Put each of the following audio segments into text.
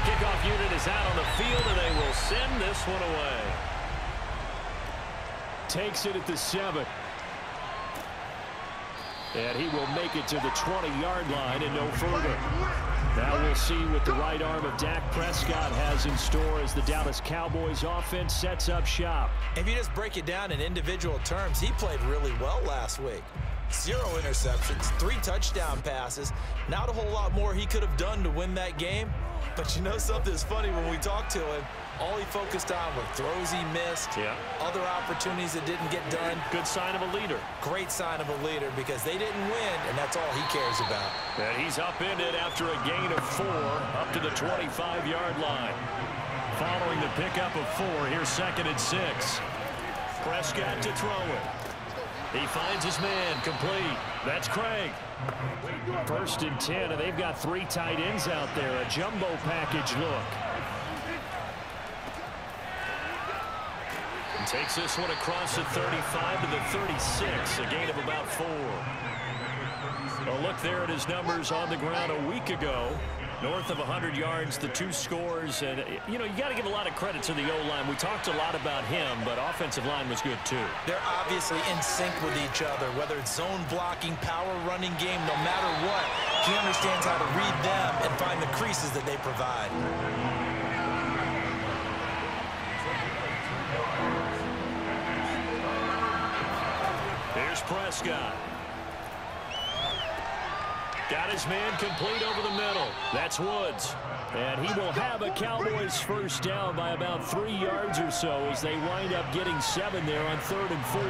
kickoff unit is out on the field, and they will send this one away. Takes it at the 7. And he will make it to the 20-yard line and no further. Now we'll see what the right arm of Dak Prescott has in store as the Dallas Cowboys offense sets up shop. If you just break it down in individual terms, he played really well last week. 0 interceptions, 3 touchdown passes. Not a whole lot more he could have done to win that game. But you know something's funny, when we talked to him, all he focused on were throws he missed, other opportunities that didn't get done. Good sign of a leader. Great sign of a leader, because they didn't win, and that's all he cares about. And he's upended after a gain of 4 up to the 25-yard line. Following the pickup of 4, here's 2nd and 6. Prescott to throw it. He finds his man, complete. That's Craig. 1st and 10, and they've got 3 tight ends out there. A jumbo package look. And takes this one across the 35 to the 36, a gain of about 4. A look there at his numbers on the ground a week ago. North of 100 yards, the 2 scores. And, you know, you got to give a lot of credit to the O-line. We talked a lot about him, but offensive line was good, too. They're obviously in sync with each other, whether it's zone blocking, power running game, no matter what. He understands how to read them and find the creases that they provide. Here's Prescott. Got his man complete over the middle. That's Woods. And he will have a Cowboys first down by about 3 yards or so as they wind up getting 7 there on 3rd and 4.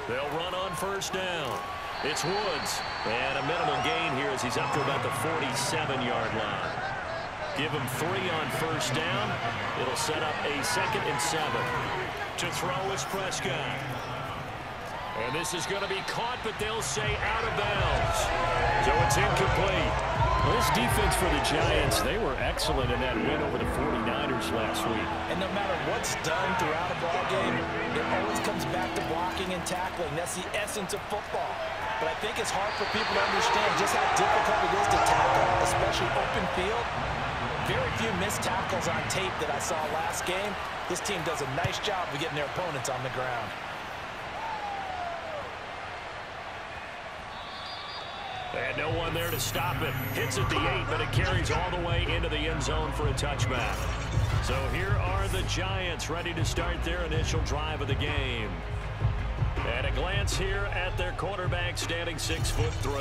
They'll run on first down. It's Woods. And a minimal gain here as he's up to about the 47-yard line. Give him 3 on first down. It'll set up a 2nd and 7. To throw is Prescott. And this is going to be caught, but they'll say out of bounds. So it's incomplete. Well, this defense for the Giants, they were excellent in that win over the 49ers last week. And no matter what's done throughout a ball game, it always comes back to blocking and tackling. That's the essence of football. But I think it's hard for people to understand just how difficult it is to tackle, especially open field. Very few missed tackles on tape that I saw last game. This team does a nice job of getting their opponents on the ground. And no one there to stop it. Hits at the 8, but it carries all the way into the end zone for a touchback. So here are the Giants ready to start their initial drive of the game. And a glance here at their quarterback, standing 6'3".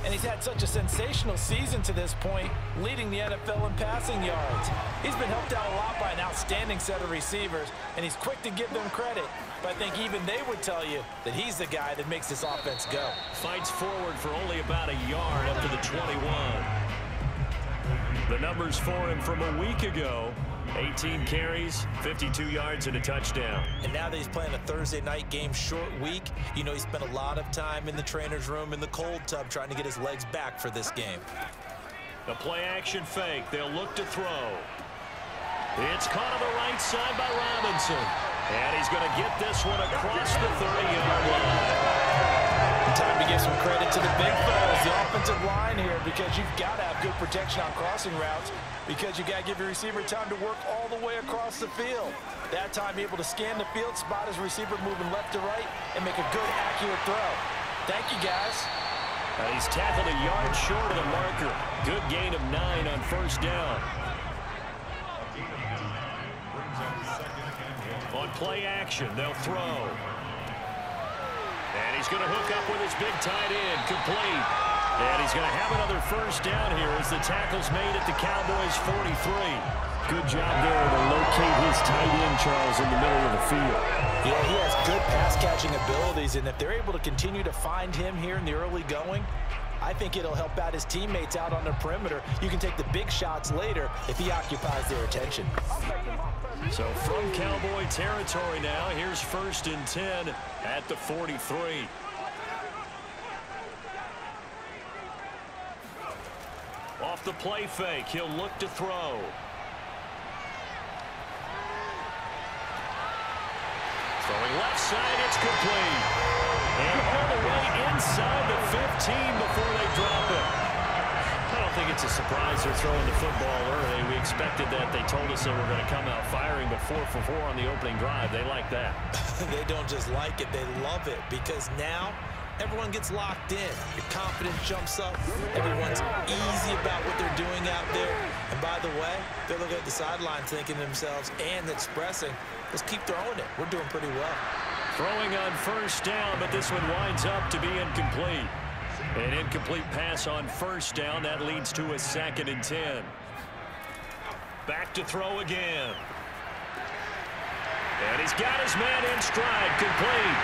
And he's had such a sensational season to this point, leading the NFL in passing yards. He's been helped out a lot by an outstanding set of receivers, and he's quick to give them credit. But I think even they would tell you that he's the guy that makes this offense go. Fights forward for only about a yard up to the 21. The numbers for him from a week ago: 18 carries, 52 yards, and a touchdown. And now that he's playing a Thursday night game, short week, you know he spent a lot of time in the trainer's room in the cold tub trying to get his legs back for this game. The play-action fake. They'll look to throw. It's caught on the right side by Robinson. And he's going to get this one across the 30-yard line. Time to give some credit to the big fellas, the offensive line here, because you've got to have good protection on crossing routes, because you've got to give your receiver time to work all the way across the field. That time able to scan the field, spot his receiver moving left to right, and make a good, accurate throw. Thank you, guys. He's tackled a yard short of the marker. Good gain of 9 on first down. On play action, they'll throw. And he's going to hook up with his big tight end, complete. And he's going to have another first down here as the tackle's made at the Cowboys' 43. Good job there to locate his tight end, Charles, in the middle of the field. Yeah, he has good pass-catching abilities, and if they're able to continue to find him here in the early going, I think it'll help out his teammates out on the perimeter. You can take the big shots later if he occupies their attention. So from Cowboy territory now, here's 1st and 10 at the 43. Off the play fake, he'll look to throw. Throwing left side, it's complete. And all the way inside the 15 before they drop it. it's a surprise they're throwing the football early. We expected that. They told us they were going to come out firing, but 4 for 4 on the opening drive. They like that. They don't just like it, they love it, because now everyone gets locked in. Your confidence jumps up. Everyone's easy about what they're doing out there. And by the way, they're looking at the sideline thinking to themselves and expressing, let's keep throwing it. We're doing pretty well. Throwing on first down, but this one winds up to be incomplete. An incomplete pass on first down. That leads to a 2nd and 10. Back to throw again. And he's got his man in stride. Complete.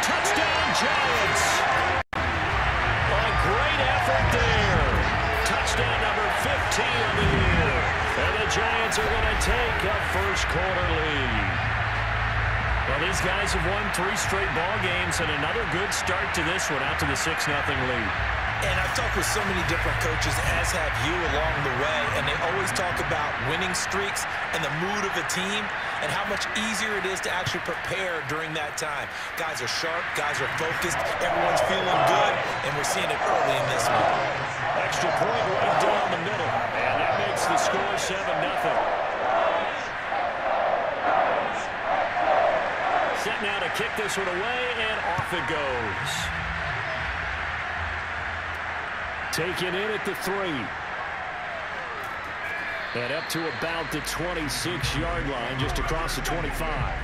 Touchdown, Giants. A great effort there. Touchdown number 15 on the year. And the Giants are going to take a first-quarter lead. Well, these guys have won 3 straight ball games, and another good start to this one, out to the 6-0 lead. And I've talked with so many different coaches, as have you, along the way, and they always talk about winning streaks and the mood of a team and how much easier it is to actually prepare during that time. Guys are sharp, guys are focused, everyone's feeling good, and we're seeing it early in this one. Extra point right down the middle, and that makes the score 7-0. Set now to kick this one away, and off it goes. Taken in at the 3. And up to about the 26-yard line, just across the 25.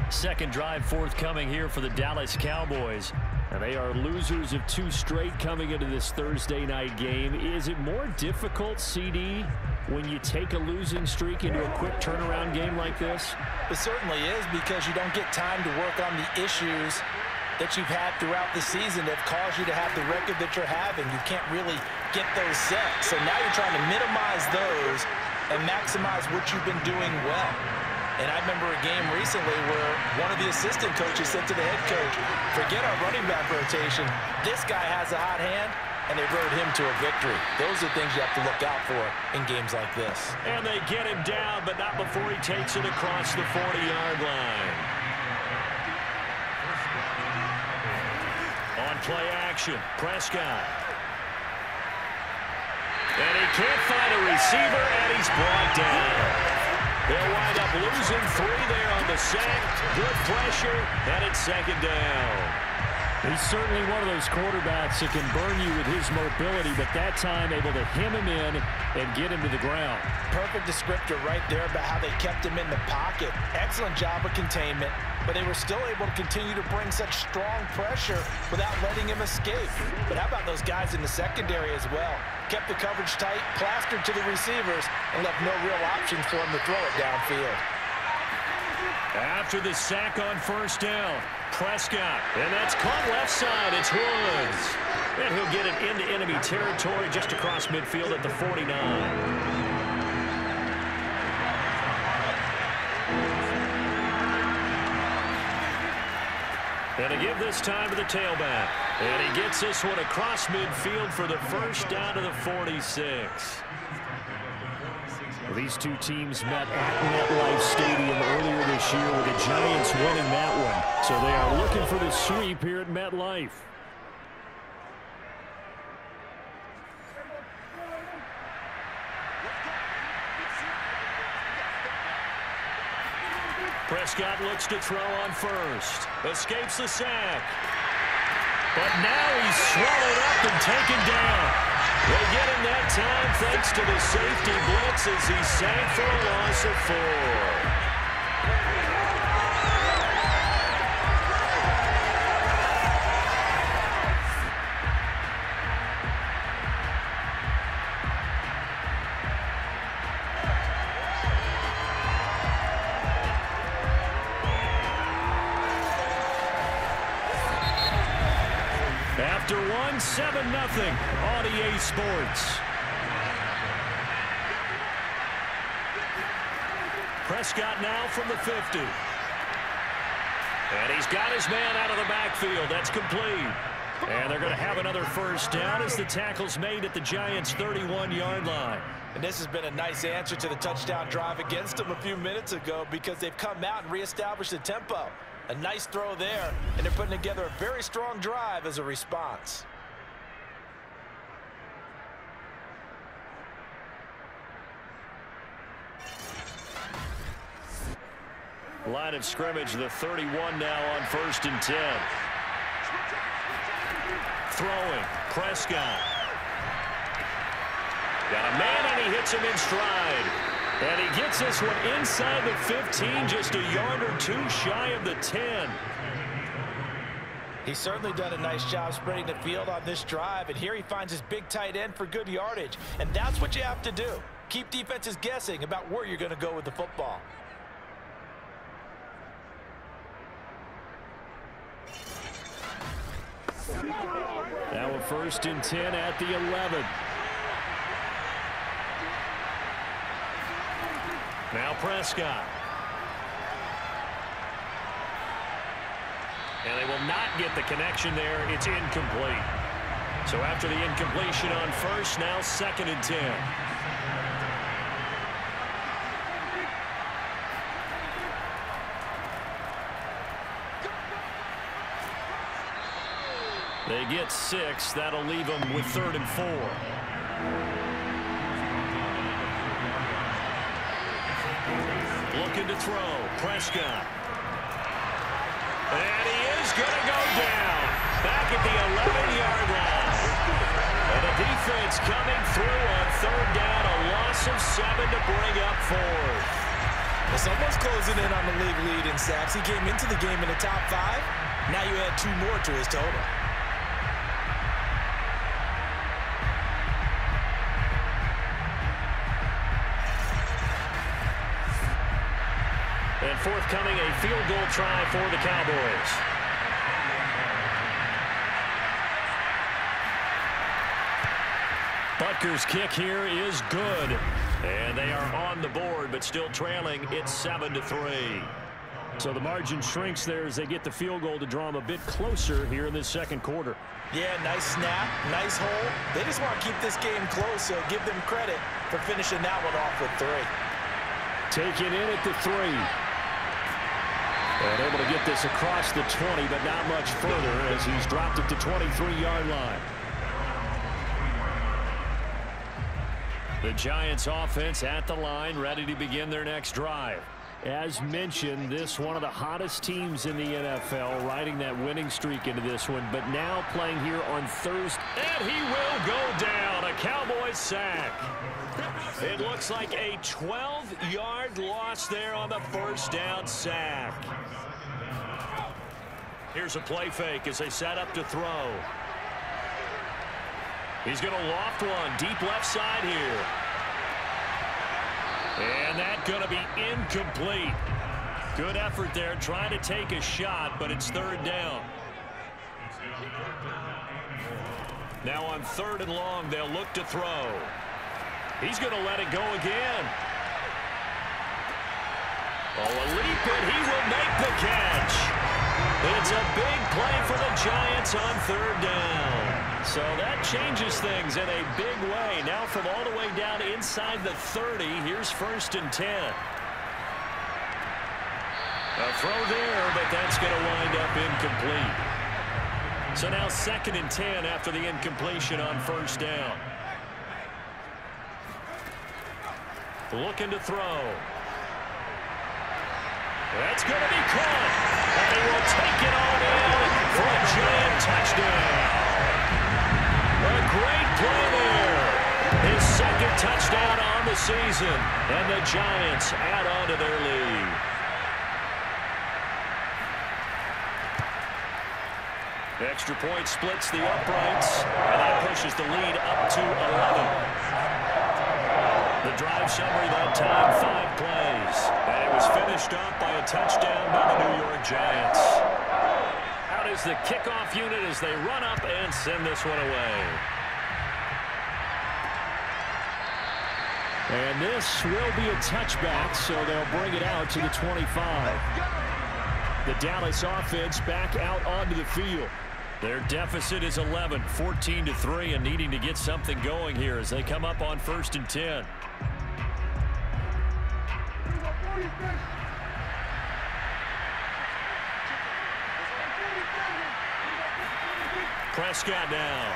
Second drive forthcoming here for the Dallas Cowboys. And they are losers of 2 straight coming into this Thursday night game. Is it more difficult, CD, when you take a losing streak into a quick turnaround game like this? It certainly is, because you don't get time to work on the issues that you've had throughout the season that have caused you to have the record that you're having. You can't really get those set. So now you're trying to minimize those and maximize what you've been doing well. And I remember a game recently where one of the assistant coaches said to the head coach, forget our running back rotation. This guy has a hot hand, and they rode him to a victory. Those are things you have to look out for in games like this. And they get him down, but not before he takes it across the 40-yard line. On play action, Prescott. And he can't find a receiver, and he's brought down. They'll wind up losing 3 there on the sack. Good pressure, and it's 2nd down. He's certainly one of those quarterbacks that can burn you with his mobility, but that time able to hem him in and get him to the ground. Perfect descriptor right there about how they kept him in the pocket. Excellent job of containment, but they were still able to continue to bring such strong pressure without letting him escape. But how about those guys in the secondary as well? Kept the coverage tight, plastered to the receivers, and left no real options for him to throw it downfield. After the sack on first down, Prescott, and that's caught left side. It's Woods. And he'll get it into enemy territory just across midfield at the 49. And to give this time to the tailback. And he gets this one across midfield for the first down to the 46. These two teams met at MetLife Stadium earlier this year with the Giants winning that one. So they are looking for the sweep here at MetLife. Prescott looks to throw on first. Escapes the sack. But now he's swallowed up and taken down. They get him that time thanks to the safety blitz as he sank for a loss of 4. After 7-0 on EA Sports. Prescott now from the 50. And he's got his man out of the backfield. That's complete. And they're going to have another first down as the tackle's made at the Giants' 31-yard line. And this has been a nice answer to the touchdown drive against them a few minutes ago, because they've come out and reestablished the tempo. A nice throw there, and they're putting together a very strong drive as a response. Line of scrimmage, the 31 now on 1st and 10. Throwing, Prescott. Got a man, and he hits him in stride. And he gets this one inside the 15, just a yard or two shy of the 10. He's certainly done a nice job spreading the field on this drive, and here he finds his big tight end for good yardage. And that's what you have to do. Keep defenses guessing about where you're going to go with the football. Now a 1st and 10 at the 11. Now Prescott. And they will not get the connection there. It's incomplete. So after the incompletion on 1st, now 2nd and 10. They get 6. That'll leave them with 3rd and 4. Looking to throw. Prescott. And he is going to go down. Back at the 11-yard line. And the defense coming through on 3rd down. A loss of 7 to bring up 4th. Well, someone's closing in on the league lead in sacks. He came into the game in the top 5. Now you add 2 more to his total. And forthcoming, a field goal try for the Cowboys. Butker's kick here is good. And they are on the board, but still trailing. It's 7-3. So the margin shrinks there as they get the field goal to draw them a bit closer here in this 2nd quarter. Yeah, nice snap, nice hole. They just want to keep this game close, so give them credit for finishing that one off with 3. Taken in at the 3. And able to get this across the 20, but not much further as he's dropped at the 23-yard line. The Giants offense at the line, ready to begin their next drive. As mentioned, this one of the hottest teams in the NFL, riding that winning streak into this one, but now playing here on Thursday. And he will go down. A Cowboys sack. It looks like a 12-yard loss there on the 1st down sack. Here's a play fake as they set up to throw. He's going to loft one deep left side here. And that's going to be incomplete. Good effort there trying to take a shot, but it's 3rd down. Now on 3rd and long, they'll look to throw. He's going to let it go again. Oh, a leap, and he will make the catch. It's a big play for the Giants on 3rd down. So that changes things in a big way. Now from all the way down inside the 30, here's 1st and 10. A throw there, but that's going to wind up incomplete. So now 2nd and 10 after the incompletion on 1st down. Looking to throw. That's going to be caught. And he will take it on in for a giant touchdown. A great play there. His 2nd touchdown on the season. And the Giants add on to their lead. Extra point splits the uprights. And that pushes the lead up to 11. The drive summary that time, 5 plays. And it was finished off by a touchdown by the New York Giants. Out is the kickoff unit as they run up and send this one away. And this will be a touchback, so they'll bring it out to the 25. The Dallas offense back out onto the field. Their deficit is 11, 14-3, and needing to get something going here as they come up on 1st and 10. Prescott now.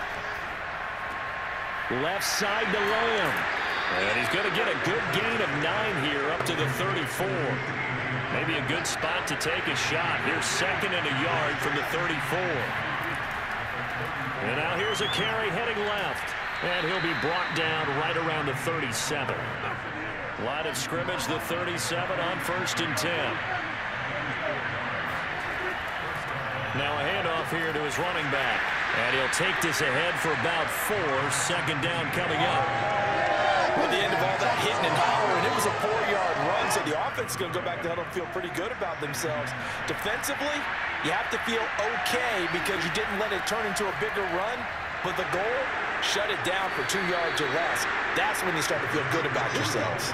Left side to Lamb. And he's going to get a good gain of 9 here up to the 34. Maybe a good spot to take a shot. Here's 2nd and a yard from the 34. And now here's a carry heading left. And he'll be brought down right around the 37. Line of scrimmage, the 37 on 1st and 10. Now a handoff here to his running back. And he'll take this ahead for about 4. 2nd down coming up. At the end of all that hitting and hollering, it was a 4-yard run, so the offense is going to go back to huddle and feel pretty good about themselves. Defensively, you have to feel okay because you didn't let it turn into a bigger run, but the goal, shut it down for 2 yards or less. That's when you start to feel good about yourselves.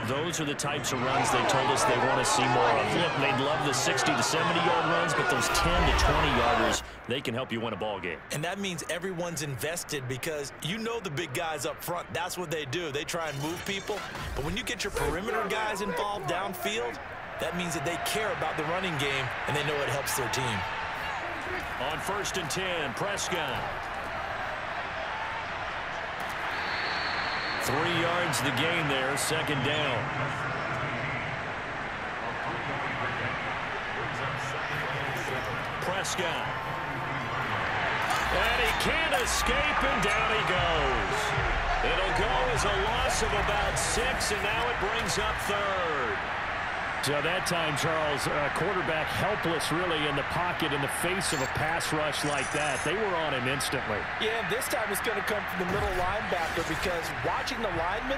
Those are the types of runs they told us they want to see more of. Look, they'd love the 60 to 70-yard runs, but those 10 to 20-yarders, they can help you win a ball game. And that means everyone's invested because you know the big guys up front. That's what they do. They try and move people. But when you get your perimeter guys involved downfield, that means that they care about the running game, and they know it helps their team. On 1st and 10, Prescott. 3 yards the gain there, 2nd down. Prescott. And he can't escape, and down he goes. It'll go as a loss of about 6, and now it brings up 3rd. So that time, Charles, quarterback helpless really in the pocket in the face of a pass rush like that. They were on him instantly. Yeah, and this time it's going to come from the middle linebacker because watching the lineman,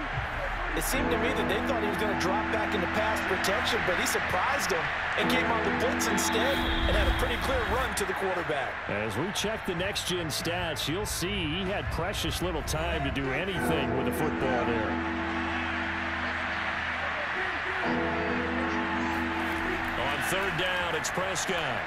it seemed to me that they thought he was going to drop back into pass protection, but he surprised him and came on the blitz instead and had a pretty clear run to the quarterback. As we check the next-gen stats, you'll see he had precious little time to do anything with the football there. On 3rd down, it's Prescott.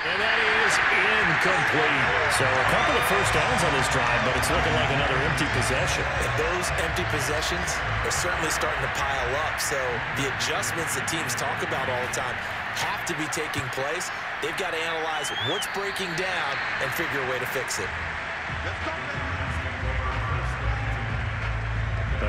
And that is incomplete. So a couple of first downs on this drive, but it's looking like another empty possession. And those empty possessions are certainly starting to pile up. So the adjustments that teams talk about all the time have to be taking place. They've got to analyze what's breaking down and figure a way to fix it.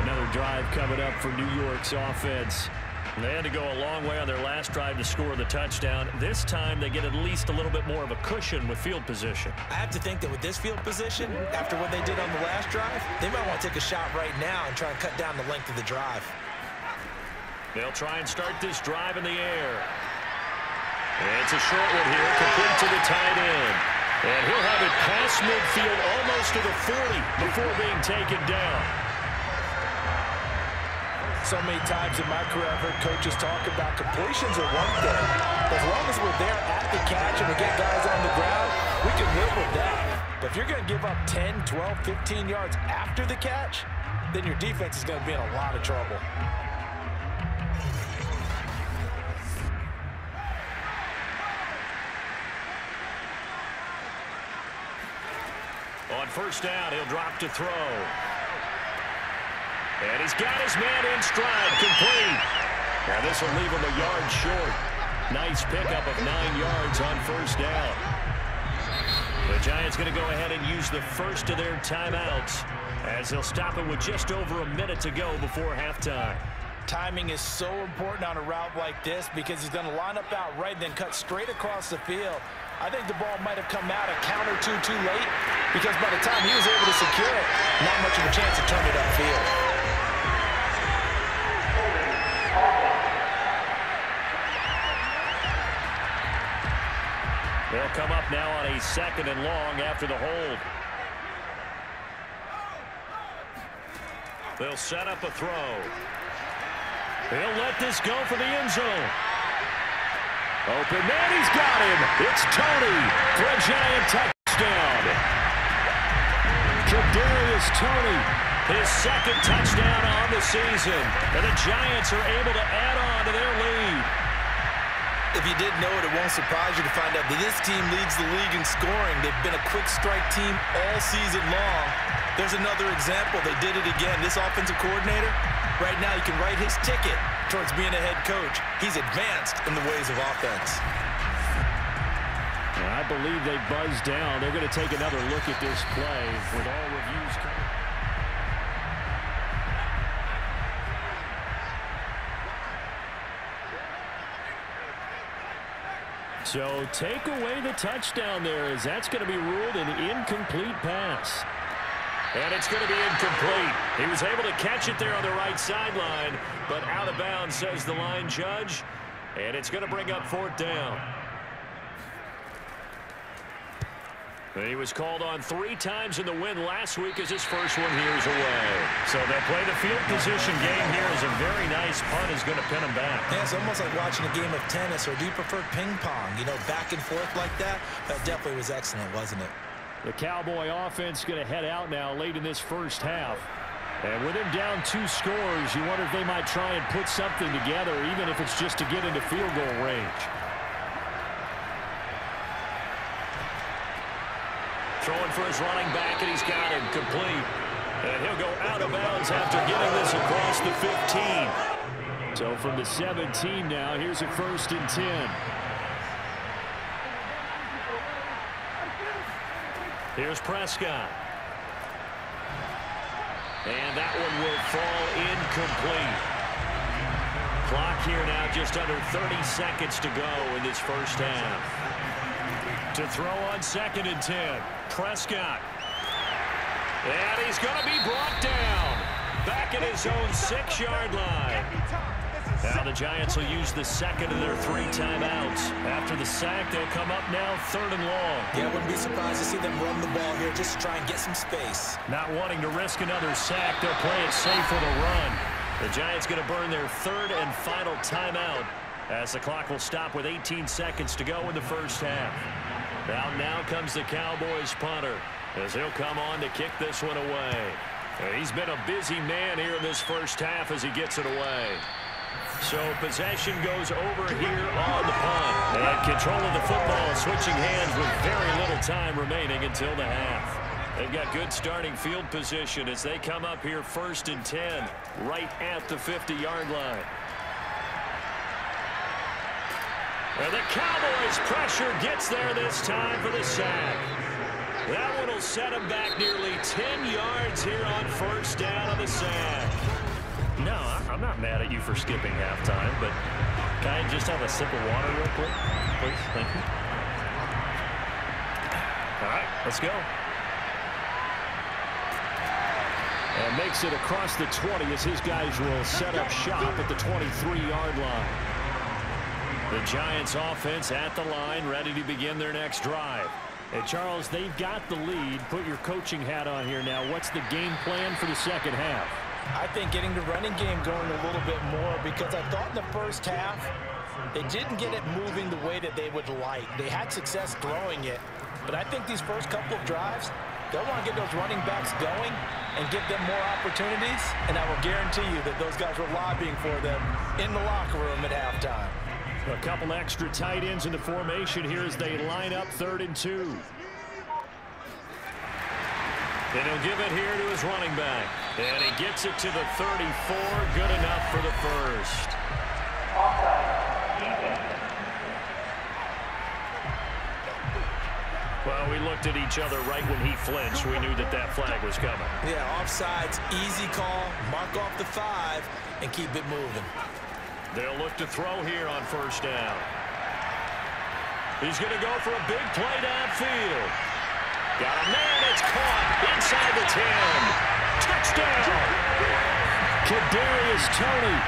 Another drive coming up for New York's offense. They had to go a long way on their last drive to score the touchdown. This time they get at least a little bit more of a cushion with field position. I have to think that with this field position, after what they did on the last drive, they might want to take a shot right now and try and cut down the length of the drive. They'll try and start this drive in the air. And it's a short one here, complete to the tight end. And he'll have it past midfield almost to the 40 before being taken down. So many times in my career I've heard coaches talk about completions are one thing. As long as we're there at the catch and we get guys on the ground, we can live with that. But if you're going to give up 10, 12, 15 yards after the catch, then your defense is going to be in a lot of trouble. On 1st down, he'll drop to throw. And he's got his man in stride, complete. Now this will leave him a yard short. Nice pickup of 9 yards on 1st down. The Giants going to go ahead and use the first of their timeouts as they'll stop it with just over a minute to go before halftime. Timing is so important on a route like this because he's going to line up out right and then cut straight across the field. I think the ball might have come out a count or two too late because by the time he was able to secure it, not much of a chance to turn it upfield. They'll come up now on a 2nd and long after the hold. They'll set up a throw. They'll let this go for the end zone. Open man, he's got him. It's Tony for a Giant touchdown. Kadarius Toney, his 2nd touchdown on the season. And the Giants are able to add on to their lead. If you didn't know it, it won't surprise you to find out that this team leads the league in scoring. They've been a quick strike team all season long. There's another example. They did it again. This offensive coordinator, right now, you can write his ticket towards being a head coach. He's advanced in the ways of offense. I believe they buzzed down. They're going to take another look at this play with all reviews coming. So take away the touchdown there, as that's going to be ruled an incomplete pass. And it's going to be incomplete. He was able to catch it there on the right sideline, but out of bounds, says the line judge. And it's going to bring up 4th down. He was called on 3 times in the win last week as his first one here is away. So they play the field position game here as a very nice punt is going to pin him back. Yeah, it's almost like watching a game of tennis, or do you prefer ping pong? You know, back and forth like that? That definitely was excellent, wasn't it? The Cowboy offense going to head out now late in this first half. And with him down 2 scores, you wonder if they might try and put something together, even if it's just to get into field goal range. Throwing for his running back, and he's got him complete. And he'll go out of bounds after getting this across the 15. So from the 17 now, here's a 1st and 10. Here's Prescott. And that one will fall incomplete. Clock here now just under 30 seconds to go in this first half. To throw on 2nd and 10. Prescott. And he's going to be brought down. Back at his own 6-yard line. Now the Giants will use the 2nd of their 3 timeouts. After the sack, they'll come up now 3rd and long. Yeah, I wouldn't be surprised to see them run the ball here just to try and get some space. Not wanting to risk another sack, they'll play it safe with a run. The Giants going to burn their 3rd and final timeout as the clock will stop with 18 seconds to go in the first half. Now comes the Cowboys punter as he'll come on to kick this one away. He's been a busy man here in this first half as he gets it away. So possession goes over here on the punt. And control of the football switching hands with very little time remaining until the half. They've got good starting field position as they come up here 1st and 10 right at the 50-yard line. And the Cowboys pressure gets there this time for the sack. That one will set him back nearly 10 yards here on 1st down on the sack. No, I'm not mad at you for skipping halftime, but can I just have a sip of water real quick, please? Thank you. All right, let's go. And makes it across the 20 as his guys will set up shop at the 23-yard line. The Giants offense at the line, ready to begin their next drive. Hey, Charles, they've got the lead. Put your coaching hat on here now. What's the game plan for the second half? I think getting the running game going a little bit more, because I thought in the first half they didn't get it moving the way that they would like. They had success throwing it, but I think these first couple of drives, they'll want to get those running backs going and give them more opportunities, and I will guarantee you that those guys were lobbying for them in the locker room at halftime. A couple extra tight ends in the formation here as they line up 3rd and 2. And he'll give it here to his running back. And he gets it to the 34. Good enough for the first. Well, we looked at each other right when he flinched. We knew that that flag was coming. Yeah, offsides, easy call. Mark off the 5 and keep it moving. They'll look to throw here on 1st down. He's going to go for a big play downfield. Got a man that's caught inside the 10. Touchdown! Kadarius Toney,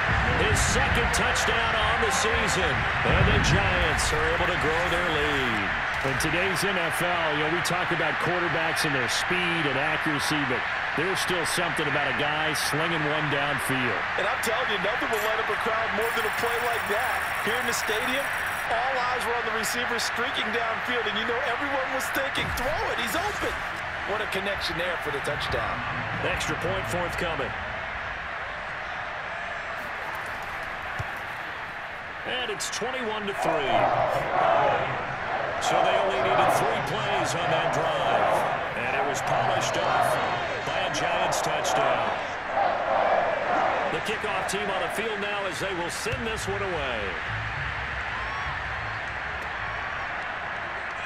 his 2nd touchdown on the season. And the Giants are able to grow their lead. In today's NFL, we talk about quarterbacks and their speed and accuracy, but there's still something about a guy slinging one downfield. And I'm telling you, nothing will light up a crowd more than a play like that. Here in the stadium, all eyes were on the receiver streaking downfield, and everyone was thinking, throw it, he's open. What a connection there for the touchdown. Extra point forthcoming. And it's 21-3. So they only needed 3 plays on that drive. And it was polished off by a Giants touchdown. The kickoff team on the field now as they will send this one away.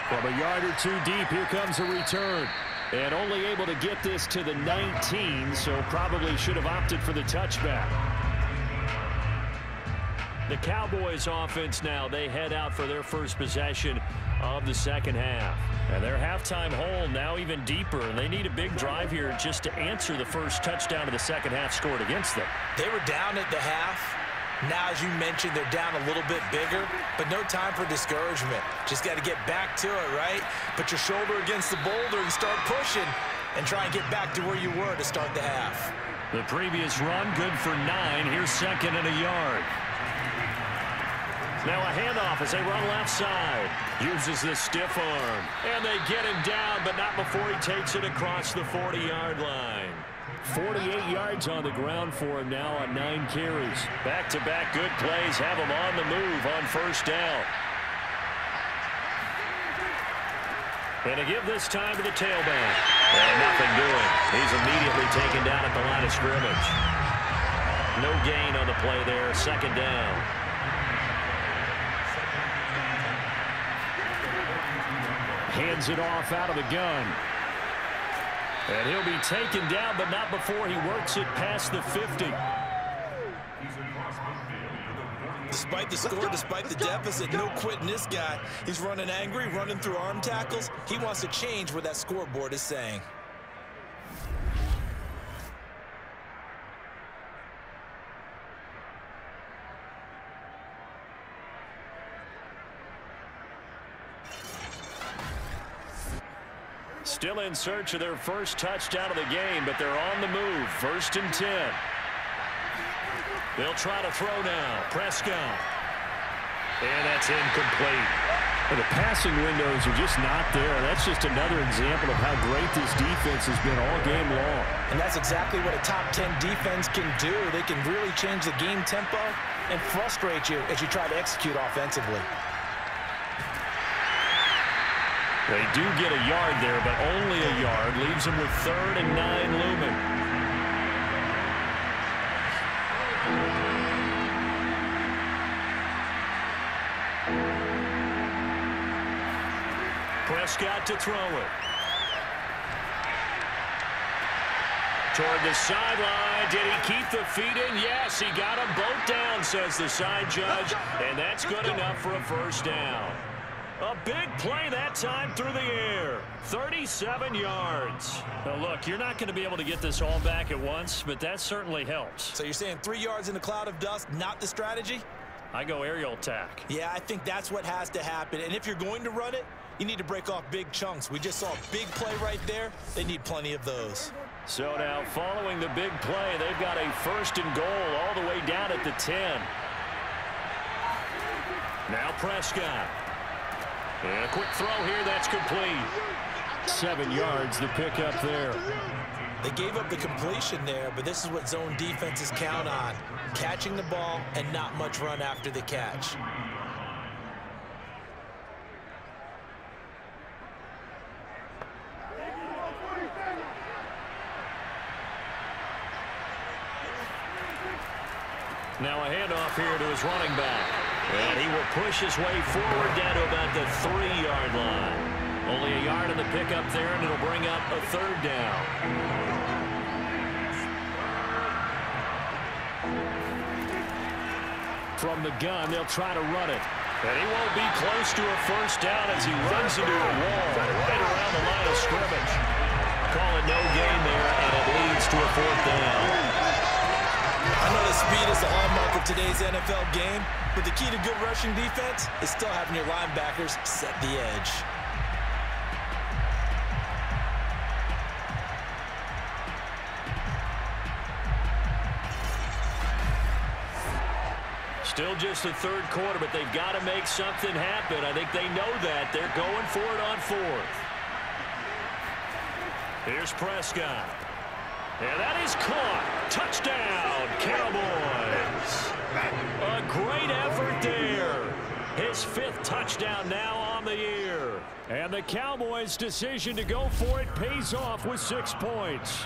From a yard or 2 deep, here comes a return. And only able to get this to the 19, so probably should have opted for the touchback. The Cowboys offense now, they head out for their first possession of the second half. And their halftime hole now even deeper. And they need a big drive here just to answer the first touchdown of the second half scored against them. They were down at the half. Now, as you mentioned, they're down a little bit bigger, but no time for discouragement. Just got to get back to it, right? Put your shoulder against the boulder and start pushing and try and get back to where you were to start the half. The previous run, good for 9. Here's 2nd and a yard. Now a handoff as they run left side. Uses the stiff arm. And they get him down, but not before he takes it across the 40-yard line. 48 yards on the ground for him now on 9 carries. Back-to-back good plays have him on the move on first down. And to give this time to the tailback. And nothing doing. He's immediately taken down at the line of scrimmage. No gain on the play there. 2nd down. Hands it off out of the gun. And he'll be taken down, but not before he works it past the 50. Despite the score, despite the deficit, no quitting this guy. He's running angry, running through arm tackles. He wants to change what that scoreboard is saying. Still in search of their first touchdown of the game, but they're on the move. 1st and 10. They'll try to throw now. Prescott. And that's incomplete. Well, the passing windows are just not there. That's just another example of how great this defense has been all game long. And that's exactly what a top 10 defense can do. They can really change the game tempo and frustrate you as you try to execute offensively. They do get a yard there, but only a yard. Leaves them with 3rd and 9 looming. Prescott to throw it. Toward the sideline. Did he keep the feet in? Yes, he got them both down, says the side judge. And that's good enough for a first down. A big play that time through the air. 37 yards. Now, look, you're not going to be able to get this all back at once, but that certainly helps. So you're saying 3 yards in a cloud of dust, not the strategy? I go aerial attack. Yeah, I think that's what has to happen. And if you're going to run it, you need to break off big chunks. We just saw a big play right there. They need plenty of those. So now, following the big play, they've got a 1st and goal all the way down at the 10. Now Prescott. And a quick throw here, that's complete. 7 yards, the pickup there. They gave up the completion there, but this is what zone defenses count on. Catching the ball and not much run after the catch. Now a handoff here to his running back. And he will push his way forward down to about the 3-yard line. Only a yard in the pickup there, and it'll bring up a 3rd down. From the gun, they'll try to run it. And he won't be close to a first down as he runs into a wall right around the line of scrimmage. Call it no gain there, and it leads to a 4th down. I know that speed is the hallmark of today's NFL game, but the key to good rushing defense is still having your linebackers set the edge. Still just the 3rd quarter, but they've got to make something happen. I think they know that. They're going for it on 4th. Here's Prescott. And that is caught. Touchdown, Cowboys. A great effort there. His 5th touchdown now on the year. And the Cowboys' decision to go for it pays off with 6 points.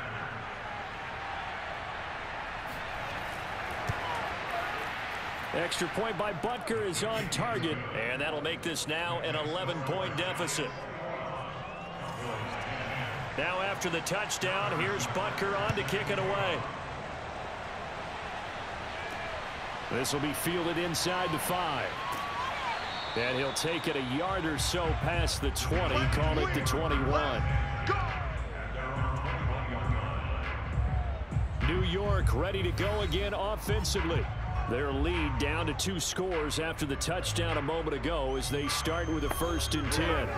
Extra point by Butker is on target. And that'll make this now an 11-point deficit. Now after the touchdown, here's Butker on to kick it away. This will be fielded inside the 5. And he'll take it a yard or so past the 20, call it the 21. New York ready to go again offensively. Their lead down to 2 scores after the touchdown a moment ago as they start with a 1st and 10.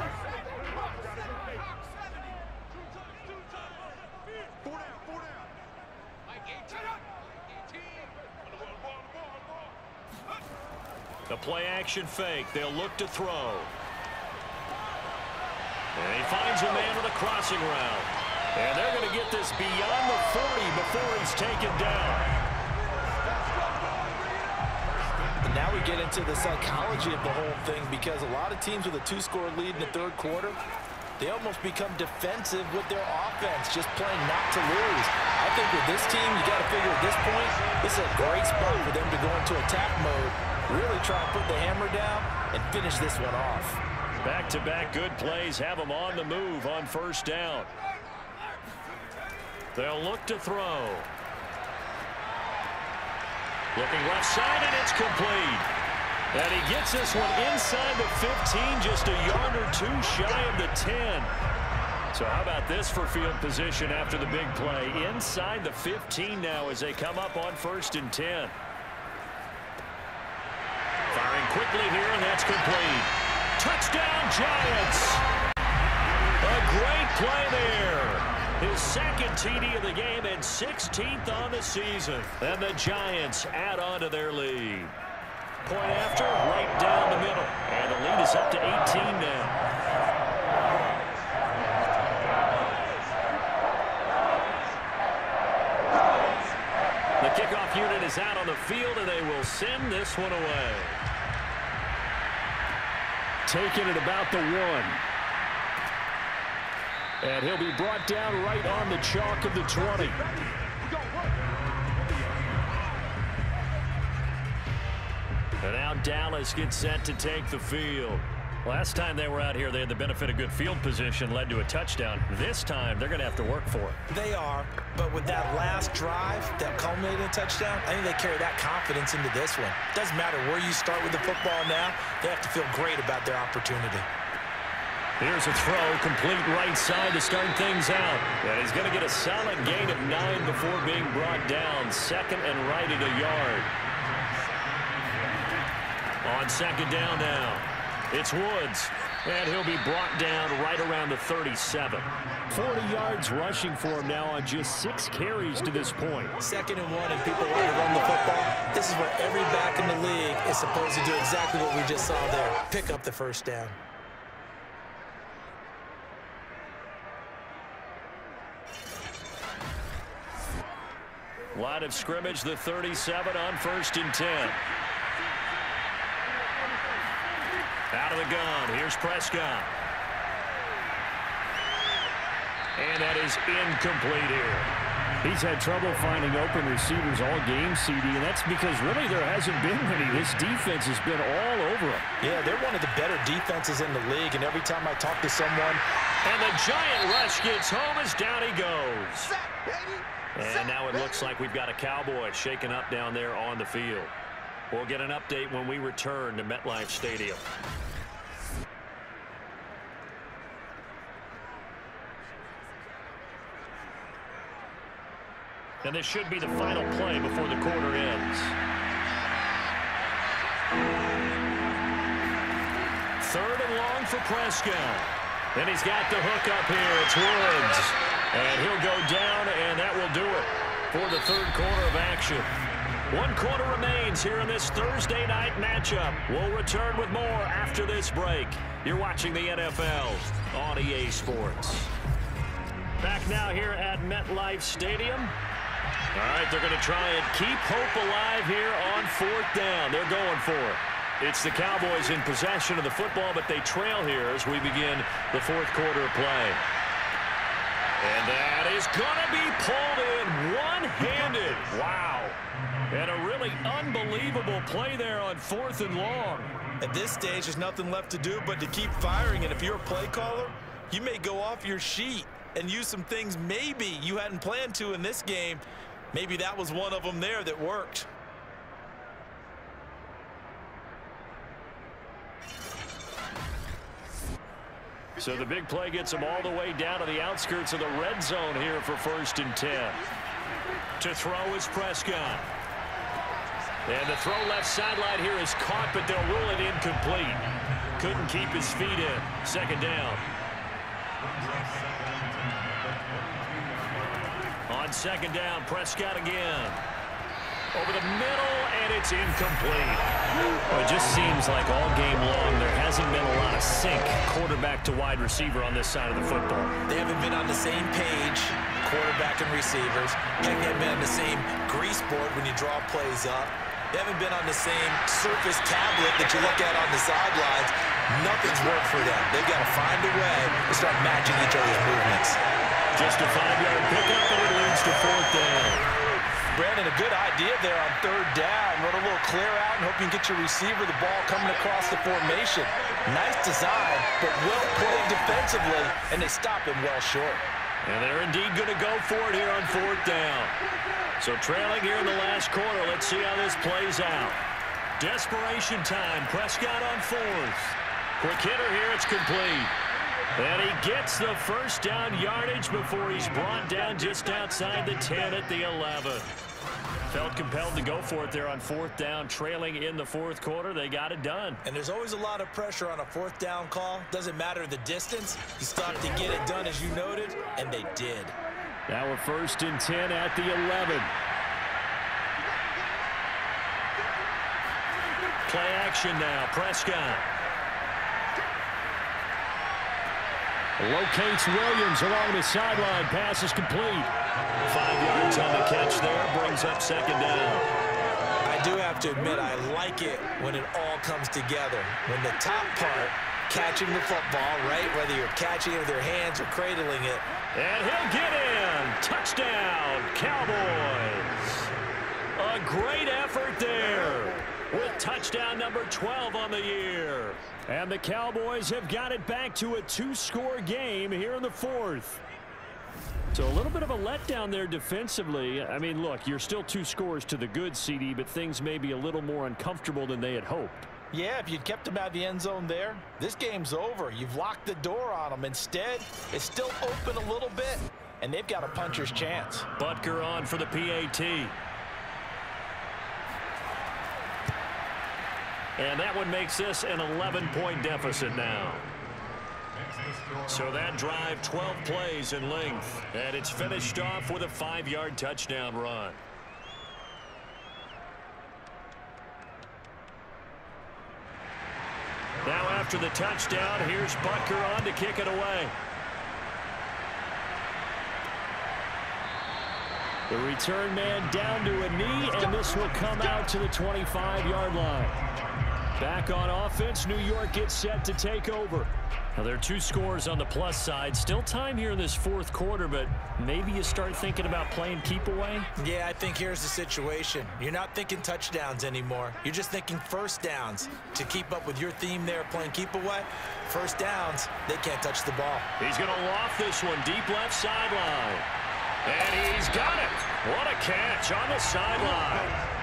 The play-action fake. They'll look to throw. And he finds a man with a crossing route. And they're going to get this beyond the 40 before he's taken down. And now we get into the psychology of the whole thing, because a lot of teams with a 2-score lead in the 3rd quarter, they almost become defensive with their offense, just playing not to lose. I think with this team, you got to figure at this point, this is a great spot for them to go into attack mode, really try to put the hammer down and finish this one off. Back-to-back good plays have them on the move on 1st down. They'll look to throw. Looking left side, and it's complete. And he gets this one inside the 15, just a yard or 2 shy of the 10. So how about this for field position after the big play? Inside the 15 now as they come up on 1st and 10. Firing quickly here, and that's complete. Touchdown, Giants! A great play there. His 2nd TD of the game and 16th on the season. And the Giants add on to their lead. Point after, right down the middle. And the lead is up to 18 now. The kickoff unit is out on the field, and they will send this one away. Taking it about the 1. And he'll be brought down right on the chalk of the 20. And now Dallas gets set to take the field. Last time they were out here, they had the benefit of good field position, led to a touchdown. This time, they're going to have to work for it. They are, but with that last drive that culminated in a touchdown, I think they carry that confidence into this one. Doesn't matter where you start with the football now, they have to feel great about their opportunity. Here's a throw, complete right side to start things out. And he's going to get a solid gain of 9 before being brought down. 2nd and right at a yard. On 2nd down now, it's Woods. And he'll be brought down right around the 37. 40 yards rushing for him now on just 6 carries to this point. 2nd and 1, and people want to run the football. This is where every back in the league is supposed to do exactly what we just saw there. Pick up the 1st down. Line of scrimmage, the 37 on 1st and 10. Out of the gun, here's Prescott. And that is incomplete here. He's had trouble finding open receivers all game, CD, and that's because really there hasn't been many. This defense has been all over him. Yeah, they're one of the better defenses in the league, and every time I talk to someone... And the giant rush gets home as down he goes. And now it looks like we've got a Cowboy shaken up down there on the field. We'll get an update when we return to MetLife Stadium. And this should be the final play before the quarter ends. 3rd and long for Prescott. And he's got the hook up here. It's Woods. And he'll go down, and that will do it for the 3rd quarter of action. 1 quarter remains here in this Thursday night matchup. We'll return with more after this break. You're watching the NFL on EA Sports. Back now here at MetLife Stadium. All right, they're going to try and keep hope alive here on 4th down. They're going for it. It's the Cowboys in possession of the football, but they trail here as we begin the 4th quarter of play. And that is going to be pulled in one-handed. Wow. And a really unbelievable play there on 4th and long. At this stage, there's nothing left to do but to keep firing. And if you're a play caller, you may go off your sheet and use some things maybe you hadn't planned to in this game. Maybe that was one of them there that worked. So the big play gets them all the way down to the outskirts of the red zone here for 1st and 10. To throw is Prescott. And the throw left sideline here is caught, but they'll rule it incomplete. Couldn't keep his feet in. 2nd down. On 2nd down, Prescott again. Over the middle, and it's incomplete. Well, it just seems like all game long there hasn't been a lot of sync quarterback to wide receiver on this side of the football. They haven't been on the same page, quarterback and receivers. Heck, they haven't been on the same grease board when you draw plays up. They haven't been on the same surface tablet that you look at on the sidelines. Nothing's worked for them. They've got to find a way to start matching each other's movements. Just a 5-yard pickup, and it leads to 4th down. Brandon, a good idea there on 3rd down. Run a little clear out and hope you can get your receiver the ball coming across the formation. Nice design, but well played defensively, and they stop him well short. And they're indeed going to go for it here on 4th down. So trailing here in the last quarter, let's see how this plays out. Desperation time. Prescott on 4th. Quick hitter here. It's complete. And he gets the 1st down yardage before he's brought down just outside the 10 at the 11. Felt compelled to go for it there on 4th down, trailing in the 4th quarter. They got it done. And there's always a lot of pressure on a 4th down call. Doesn't matter the distance. You still have to get it done, as you noted, and they did. Now we're 1st and 10 at the 11. Play action now. Prescott. Locates Williams along the sideline. Pass is complete. 5 yards on the catch there. Brings up 2nd down. I do have to admit, I like it when it all comes together. When the top part, catching the football, right? Whether you're catching it with your hands or cradling it. And he'll get in. Touchdown, Cowboys. A great effort there with touchdown number 12 on the year. And the Cowboys have got it back to a 2-score game here in the 4th. So a little bit of a letdown there defensively. I mean, look, you're still 2 scores to the good, CD, but things may be a little more uncomfortable than they had hoped. Yeah, if you'd kept them out of the end zone there, this game's over. You've locked the door on them. Instead, it's still open a little bit, and they've got a puncher's chance. Butker on for the PAT. And that one makes this an 11-point deficit now. So that drive, 12 plays in length. And it's finished off with a 5-yard touchdown run. Now after the touchdown, here's Butker on to kick it away. The return man down to a knee, and this will come out to the 25-yard line. Back on offense, New York gets set to take over. Now, there are 2 scores on the plus side. Still time here in this 4th quarter, but maybe you start thinking about playing keep away? Yeah, I think here's the situation. You're not thinking touchdowns anymore. You're just thinking 1st downs. To keep up with your theme there, playing keep away, 1st downs, they can't touch the ball. He's going to loft this one deep left sideline. And he's got it. What a catch on the sideline.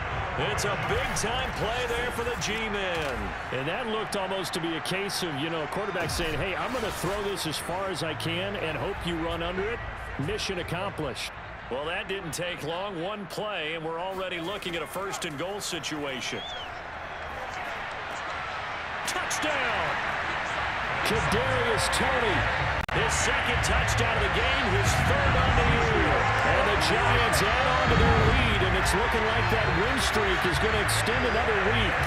It's a big-time play there for the G-men. And that looked almost to be a case of, you know, a quarterback saying, hey, I'm going to throw this as far as I can and hope you run under it. Mission accomplished. Well, that didn't take long. 1 play, and we're already looking at a 1st and goal situation. Touchdown! Kadarius Toney. His 2nd touchdown of the game, his 3rd on the year. And the Giants add on to their lead, and it's looking like that win streak is going to extend another week.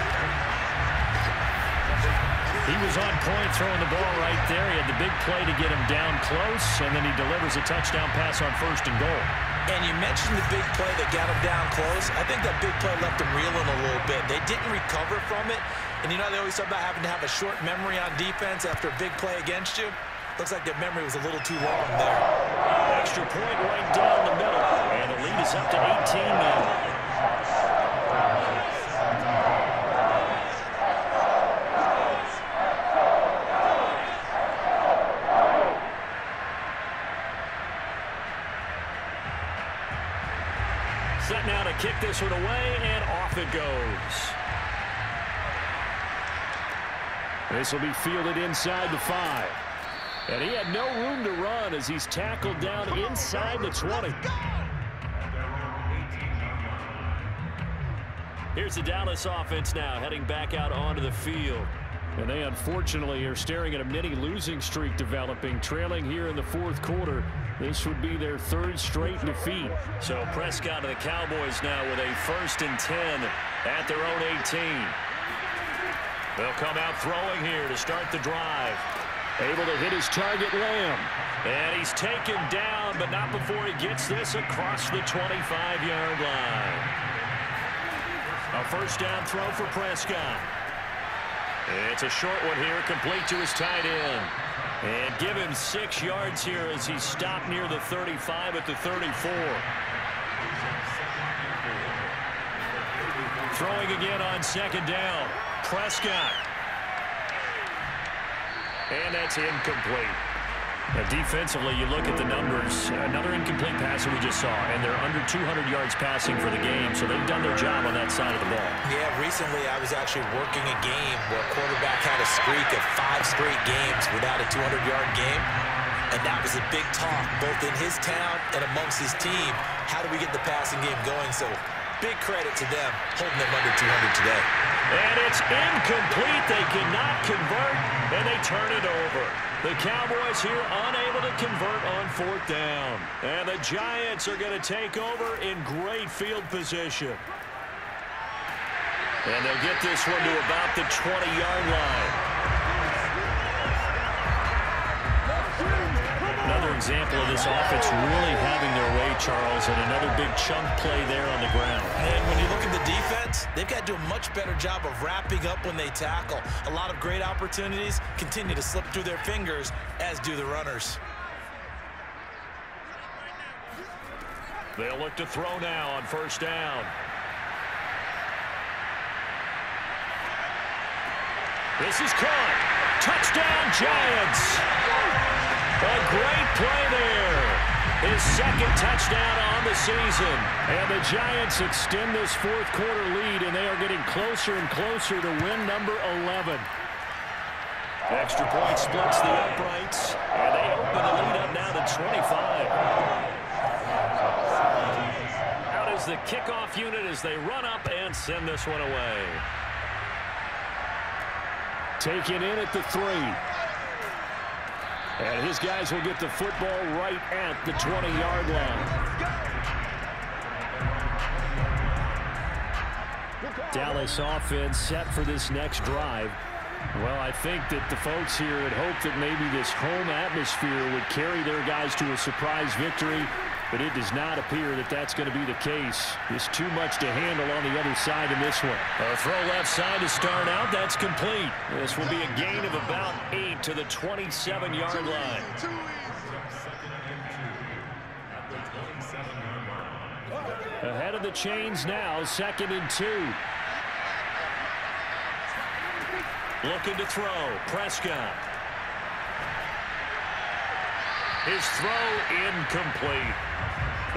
He was on point throwing the ball right there. He had the big play to get him down close, and then he delivers a touchdown pass on 1st and goal. And you mentioned the big play that got him down close. I think that big play left him reeling a little bit. They didn't recover from it. And you know they always talk about having to have a short memory on defense after a big play against you. Looks like that memory was a little too long there. Extra point right down the middle. And the lead is up to 18 now. Set now to kick this one away, and off it goes. This will be fielded inside the 5. And he had no room to run as he's tackled down inside the 20. Here's the Dallas offense now heading back out onto the field. And they unfortunately are staring at a mini losing streak developing, trailing here in the fourth quarter. This would be their third straight defeat. So Prescott and the Cowboys now with a 1st and 10 at their own 18. They'll come out throwing here to start the drive. Able to hit his target, Lamb. And he's taken down, but not before he gets this across the 25-yard line. A 1st down throw for Prescott. It's a short one here, complete to his tight end. And give him 6 yards here as he stopped near the 35 at the 34. Throwing again on 2nd down. Prescott. And that's incomplete. Now defensively, you look at the numbers. Another incomplete pass that we just saw, and they're under 200 yards passing for the game, so they've done their job on that side of the ball. Yeah, recently I was actually working a game where a quarterback had a streak of 5 straight games without a 200-yard game, and that was a big talk, both in his town and amongst his team. How do we get the passing game going? So big credit to them holding them under 200 today. And it's incomplete. They cannot convert, and they turn it over. The Cowboys here unable to convert on 4th down. And the Giants are going to take over in great field position. And they'll get this one to about the 20-yard line. Another example of this offense really having their way, Charles, and another big chunk play there on the ground. And when you look at the defense, they've got to do a much better job of wrapping up when they tackle. A lot of great opportunities continue to slip through their fingers, as do the runners. They'll look to throw now on 1st down. This is caught. Touchdown, Giants. A great play there. His 2nd touchdown on the season. And the Giants extend this fourth quarter lead, and they are getting closer and closer to win number 11. Extra point splits the uprights, and they open the lead up now to 25. Out is the kickoff unit as they run up and send this one away. Taken in at the 3. And his guys will get the football right at the 20-yard line. Dallas offense set for this next drive. Well, I think that the folks here had hoped that maybe this home atmosphere would carry their guys to a surprise victory, but it does not appear that that's going to be the case. There's too much to handle on the other side in this one. A throw left side to start out. That's complete. This will be a gain of about 8 to the 27-yard line. Ahead of the chains now, 2nd and 2. Looking to throw. Prescott. His throw incomplete.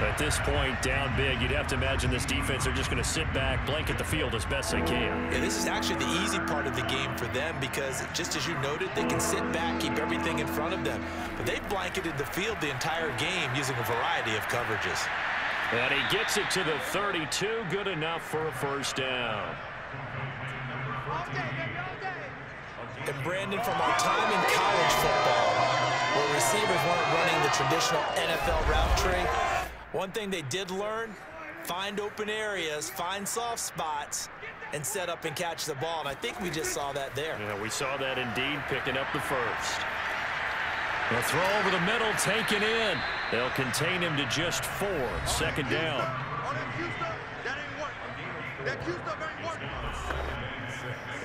At this point, down big, you'd have to imagine this defense are just going to sit back, blanket the field as best they can. Yeah, this is actually the easy part of the game for them because, just as you noted, they can sit back, keep everything in front of them. But they've blanketed the field the entire game using a variety of coverages. And he gets it to the 32. Good enough for a 1st down. And Brandon, from our time in college football, where receivers weren't running the traditional NFL route tree, one thing they did learn, find open areas, find soft spots, and set up and catch the ball. And I think we just saw that there. Yeah, we saw that indeed, picking up the 1st. The throw over the middle, taken in. They'll contain him to just 4. 2nd down.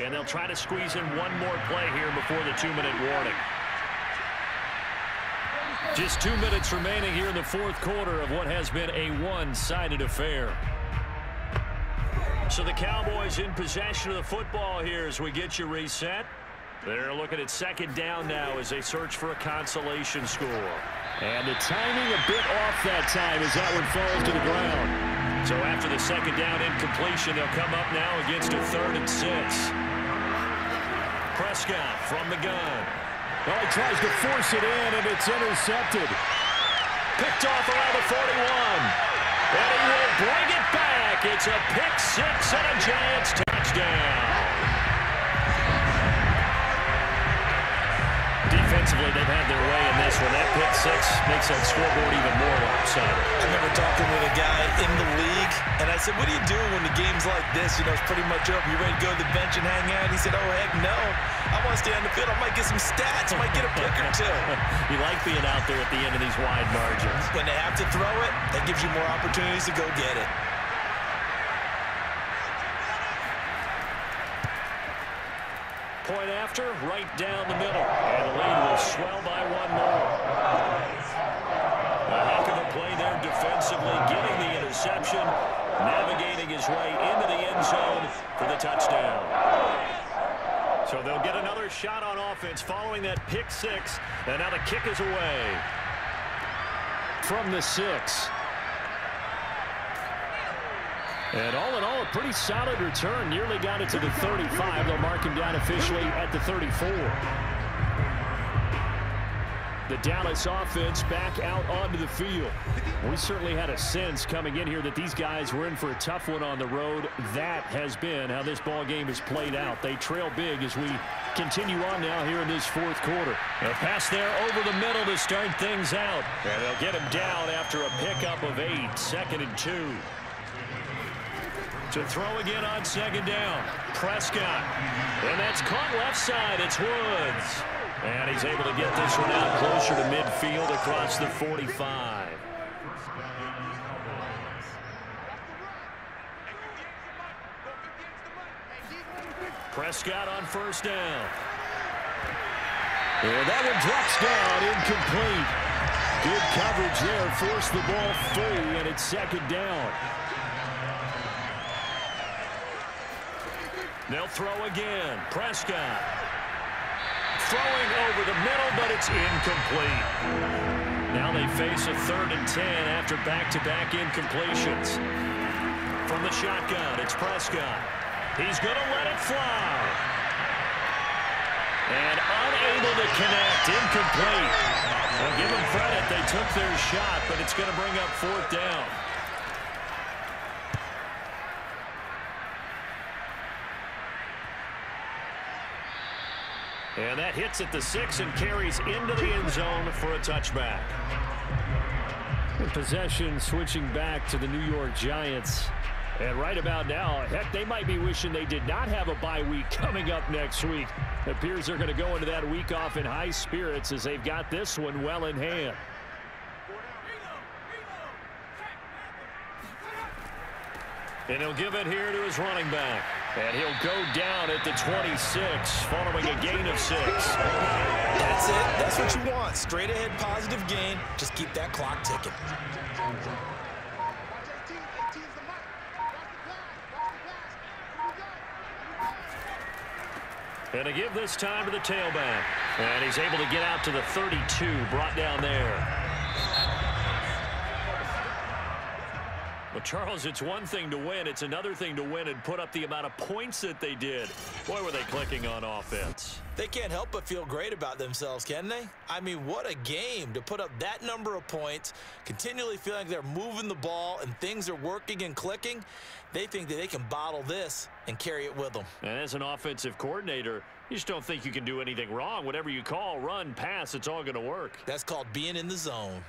And they'll try to squeeze in one more play here before the 2-minute warning. Just 2 minutes remaining here in the fourth quarter of what has been a one-sided affair. So the Cowboys in possession of the football here as we get you reset. They're looking at 2nd down now as they search for a consolation score. And the timing a bit off that time as that one falls to the ground. So after the 2nd down incompletion, they'll come up now against a 3rd and 6. Prescott from the gun. Well, he tries to force it in, and it's intercepted. Picked off around the 41. And he will bring it back. It's a pick six and a Giants touchdown. Defensively, they've had their way in this one. That pick six makes that scoreboard even more lopsided. I remember talking with a guy in the league, and I said, what are you doing when the game's like this? You know, it's pretty much over. You ready to go to the bench and hang out? He said, oh, heck no. I want to stay on the field. I might get some stats. I might get a pick or two. You like being out there at the end of these wide margins. When they have to throw it, that gives you more opportunities to go get it. Point after, right down the middle. And the lead will swell by one more. A heck of a play there defensively, getting the interception, navigating his way into the end zone for the touchdown. So they'll get another shot on offense following that pick six. And now the kick is away. From the 6. And all in all, a pretty solid return. Nearly got it to the 35. They'll mark him down officially at the 34. The Dallas offense back out onto the field. We certainly had a sense coming in here that these guys were in for a tough one on the road. That has been how this ball game has played out. They trail big as we continue on now here in this fourth quarter. A pass there over the middle to start things out. And they'll get him down after a pickup of 8. 2nd and 2. To throw again on 2nd down. Prescott. And that's caught left side. It's Woods. And he's able to get this one out closer to midfield across the 45. Prescott on 1st down. And that one drops down, incomplete. Good coverage there, forced the ball free, and it's 2nd down. They'll throw again. Prescott. Throwing over the middle, but it's incomplete. Now they face a 3rd and 10 after back-to-back incompletions. From the shotgun, it's Prescott. He's going to let it fly. And unable to connect. Incomplete. Well, give them credit. They took their shot, but it's going to bring up 4th down. And that hits at the 6 and carries into the end zone for a touchback. Possession switching back to the New York Giants. And right about now, heck, they might be wishing they did not have a bye week coming up next week. It appears they're going to go into that week off in high spirits as they've got this one well in hand. And he'll give it here to his running back. And he'll go down at the 26 following a gain of 6. That's it. That's what you want. Straight ahead positive gain. Just keep that clock ticking. And to give this time to the tailback. And he's able to get out to the 32, brought down there. Well, Charles, it's one thing to win. It's another thing to win and put up the amount of points that they did. Boy, were they clicking on offense. They can't help but feel great about themselves, can they? I mean, what a game to put up that number of points, continually feeling like they're moving the ball and things are working and clicking. They think that they can bottle this and carry it with them. And as an offensive coordinator, you just don't think you can do anything wrong. Whatever you call, run, pass, it's all going to work. That's called being in the zone.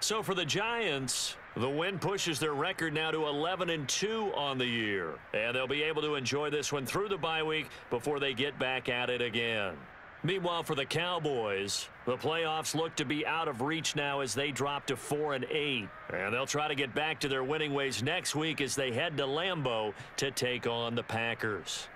So for the Giants, the win pushes their record now to 11-2 on the year. And they'll be able to enjoy this one through the bye week before they get back at it again. Meanwhile, for the Cowboys, the playoffs look to be out of reach now as they drop to 4-8. And they'll try to get back to their winning ways next week as they head to Lambeau to take on the Packers.